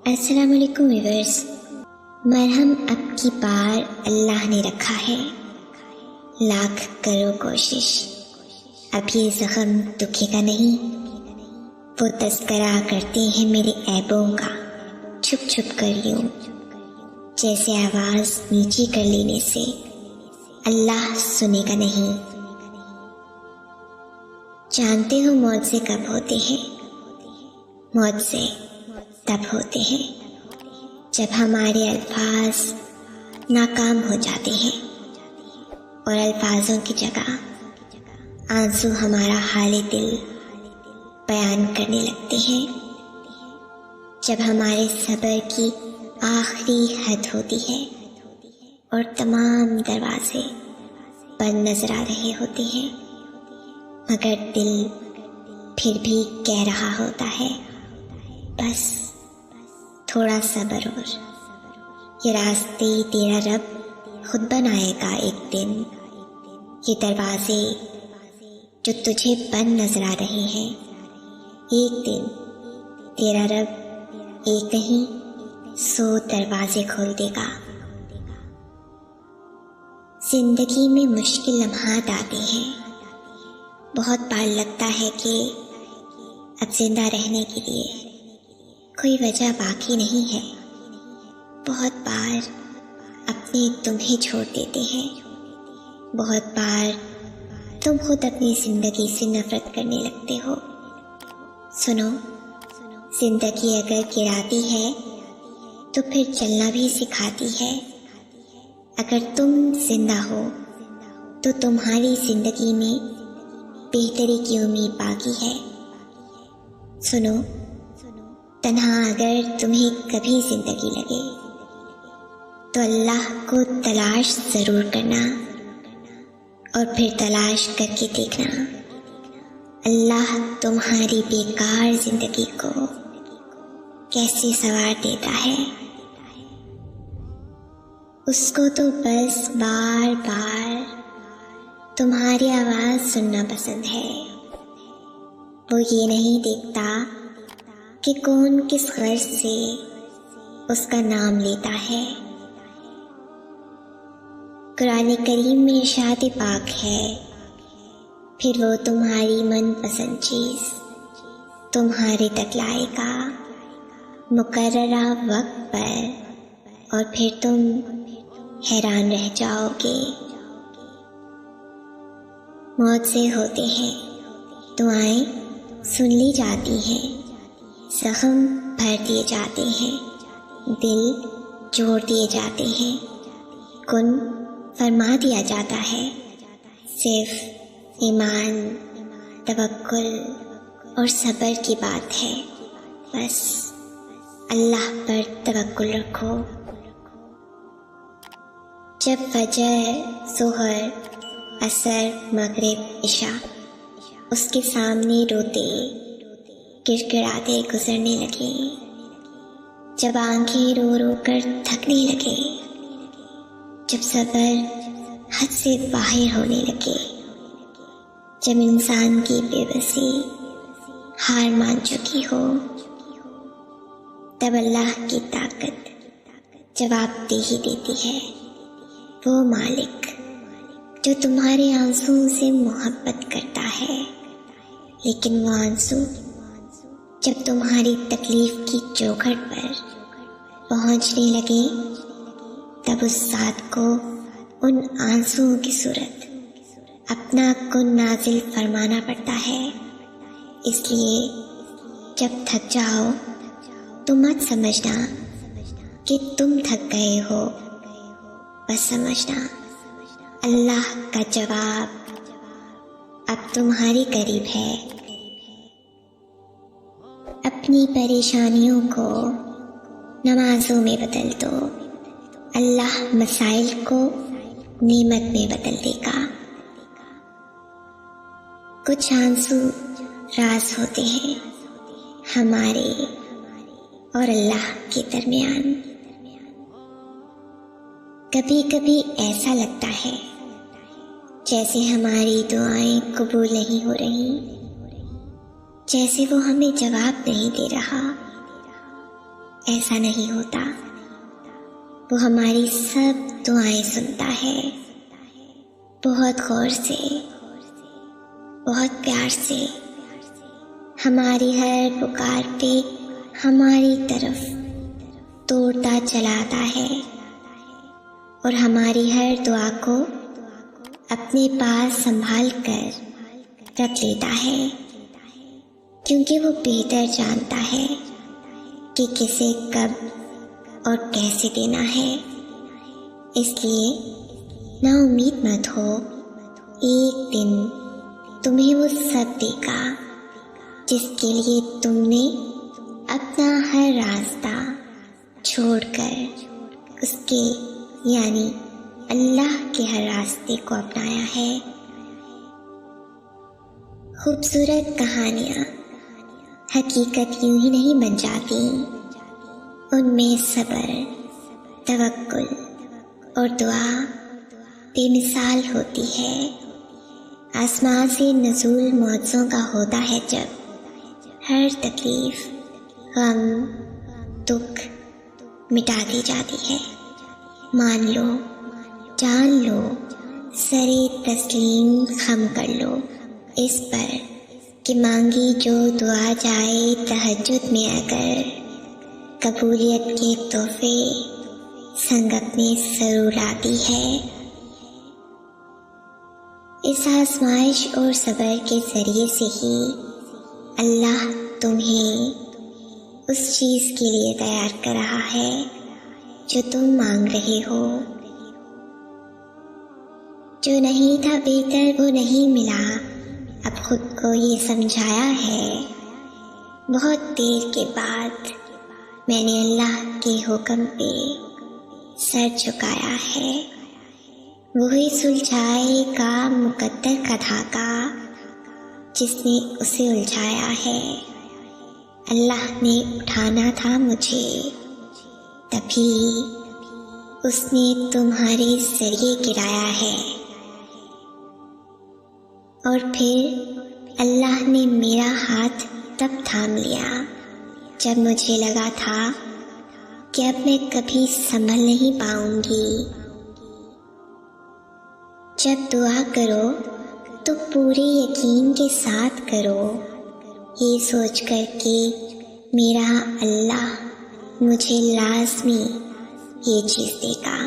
السلام علیکم ویورز، مرہم اب کی بار اللہ نے رکھا ہے، لاکھ کرو کوشش اب یہ زخم دکھے گا نہیں۔ وہ تذکرہ کرتے ہیں میرے عیبوں کا چھپ چھپ کر یوں، جیسے آواز نیچی کر لینے سے اللہ سنے گا نہیں۔ جانتے ہو معجزے کب ہوتے ہیں؟ معجزے تب ہوتے ہیں جب ہمارے الفاظ ناکام ہو جاتے ہیں اور الفاظوں کی جگہ آنسو ہمارا حال دل بیان کرنے لگتے ہیں، جب ہمارے صبر کی آخری حد ہوتی ہے اور تمام دروازے بند نظر آ رہے ہوتے ہیں، مگر دل پھر بھی کہہ رہا ہوتا ہے بس تھوڑا صبر، اور یہ راستے تیرا رب خود بنائے گا ایک دن۔ یہ دروازے جو تجھے بند نظر آ رہے ہیں، ایک دن تیرا رب ایک نہیں 100 دروازے کھول دے گا۔ زندگی میں مشکل لمحات آتے ہیں، بہت بار لگتا ہے کہ اب زندہ رہنے کے لیے کوئی وجہ باقی نہیں ہے، بہت بار اپنے تمہیں چھوڑ دیتے ہیں، بہت بار تم خود اپنی زندگی سے نفرت کرنے لگتے ہو۔ سنو، زندگی اگر گراتی ہے تو پھر چلنا بھی سکھاتی ہے۔ اگر تم زندہ ہو تو تمہاری زندگی میں بہتری کی امید باقی ہے۔ سنو، تنہا اگر تمہیں کبھی زندگی لگے تو اللہ کو تلاش ضرور کرنا، اور پھر تلاش کر کے دیکھنا اللہ تمہاری بیکار زندگی کو کیسے سنوار دیتا ہے۔ اس کو تو بس بار بار تمہاری آواز سننا پسند ہے، وہ یہ نہیں دیکھتا کہ کون کس غرض سے اس کا نام لیتا ہے۔ قرآن کریم میں ارشاد پاک ہے، پھر وہ تمہاری من پسند چیز تمہارے تک لائے گا مقررہ وقت پر، اور پھر تم حیران رہ جاؤ گے۔ معجزے ہوتے ہیں، دعائیں سن لی جاتی ہیں، زخم بھر دیے جاتے ہیں، دل جوڑ دیے جاتے ہیں، کن فرما دیا جاتا ہے۔ صرف ایمان، توکل اور صبر کی بات ہے، بس اللہ پر توکل رکھو۔ جب فجر، ظہر، عصر، مغرب، عشاء اس کے سامنے روتے گڑگڑاتے گزرنے لگے، جب آنکھیں رو رو کر تھکنے لگے، جب صبر حد سے باہر ہونے لگے، جب انسان کی بے بسی ہار مان چکی ہو، تب اللہ کی طاقت جواب دہی دیتی ہے۔ وہ مالک جو تمہارے آنسوؤں سے محبت کرتا ہے، لیکن وہ آنسو جب تمہاری تکلیف کی چوکھٹ پر پہنچنے لگے، تب اس ذات کو ان آنسوؤں کی صورت اپنا کن نازل فرمانا پڑتا ہے۔ اس لیے جب تھک جاؤ تو مت سمجھنا کہ تم تھک گئے ہو، بس سمجھنا اللہ کا جواب اب تمہاری قریب ہے۔ اپنی پریشانیوں کو نمازوں میں بدل دو، اللہ مسائل کو نعمت میں بدل دے گا۔ کچھ آنسو راز ہوتے ہیں ہمارے اور اللہ کے درمیان۔ کبھی کبھی ایسا لگتا ہے جیسے ہماری دعائیں قبول نہیں ہو رہی، جیسے وہ ہمیں جواب نہیں دے رہا۔ ایسا نہیں ہوتا. وہ ہماری سب دعائیں سنتا ہے، بہت غور سے، بہت پیار سے. ہماری ہر پکار پہ ہماری طرف توڑتا چلا آتا ہے اور ہماری ہر دعا کو اپنے پاس سنبھال کر رکھ لیتا ہے، کیونکہ وہ بہتر جانتا ہے کہ کسے کب اور کیسے دینا ہے. اس لیے نا امید مت ہو، ایک دن تمہیں وہ سب دے گا جس کے لیے تم نے اپنا ہر راستہ چھوڑ کر اس کے یعنی اللہ کے ہر راستے کو اپنایا ہے. خوبصورت کہانیاں حقیقت یوں ہی نہیں بن جاتی، ان میں صبر، توکل اور دعا بے مثال ہوتی ہے. آسمان سے نزول معجزوں کا ہوتا ہے جب ہر تکلیف، غم، دکھ مٹا دی جاتی ہے. مان لو، جان لو، سرے تسلیم خم کر لو اس پر کہ مانگی جو دعا جائے تہجد میں اگر، قبولیت کے تحفے سنگ اپنے ضرور آتی ہے. اس آزمائش اور صبر کے ذریعے سے ہی اللہ تمہیں اس چیز کے لیے تیار کر رہا ہے جو تم مانگ رہے ہو. جو نہیں تھا بہتر وہ نہیں ملا، اب خود کو یہ سمجھایا ہے. بہت دیر کے بعد میں نے اللہ کے حکم پہ سر جھکایا ہے. وہی سلجھائے گا مقدر کا دھاگا جس نے اسے الجھایا ہے. اللہ نے اٹھانا تھا مجھے، تبھی اس نے تمہارے ذریعے گرایا ہے. اور پھر اللہ نے میرا ہاتھ تب تھام لیا جب مجھے لگا تھا کہ اب میں کبھی سنبھل نہیں پاؤں گی. جب دعا کرو تو پورے یقین کے ساتھ کرو، یہ سوچ کر کہ میرا اللہ مجھے لازمی یہ چیز دے گا.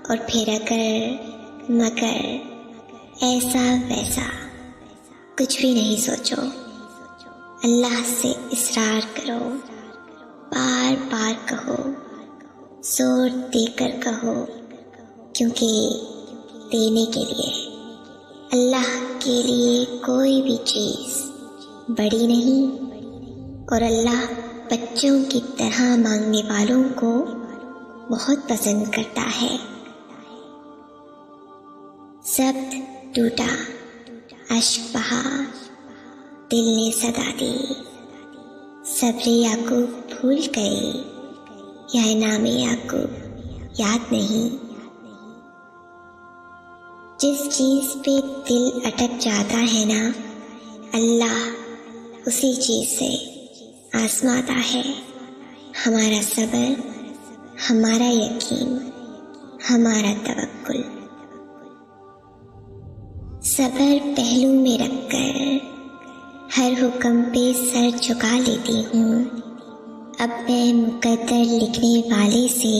اور پھر اگر مگر ایسا ویسا کچھ بھی نہیں سوچو، اللہ سے اصرار کرو، بار بار کہو، زور دے کر کہو، کیونکہ دینے کے لیے اللہ کے لیے کوئی بھی چیز بڑی نہیں، اور اللہ بچوں کی طرح مانگنے والوں کو بہت پسند کرتا ہے. ضبط ٹوٹا، اشک بہا، دل نے صدا دی، صبر یعقوب بھول گئے یا انعام یعقوب یاد نہیں. جس چیز پہ دل اٹک جاتا ہے نا، اللہ اسی چیز سے آزماتا ہے. ہمارا صبر، ہمارا یقین، ہمارا توکل. صبر پہلو میں رکھ کر ہر حکم پہ سر جھکا لیتی ہوں. اب میں مقدر لکھنے والے سے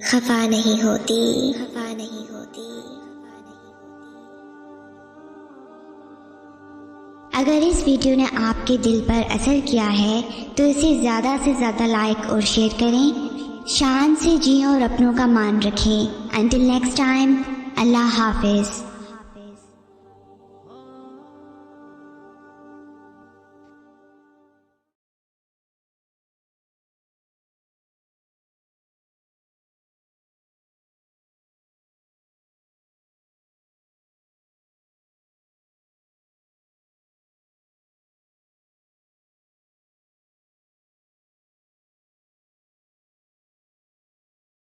خفا نہیں ہوتی. اگر اس ویڈیو نے آپ کے دل پر اثر کیا ہے تو اسے زیادہ سے زیادہ لائک اور شیئر کریں. شان سے جئیں اور اپنوں کا مان رکھیں. انٹل نیکسٹ ٹائم، اللہ حافظ.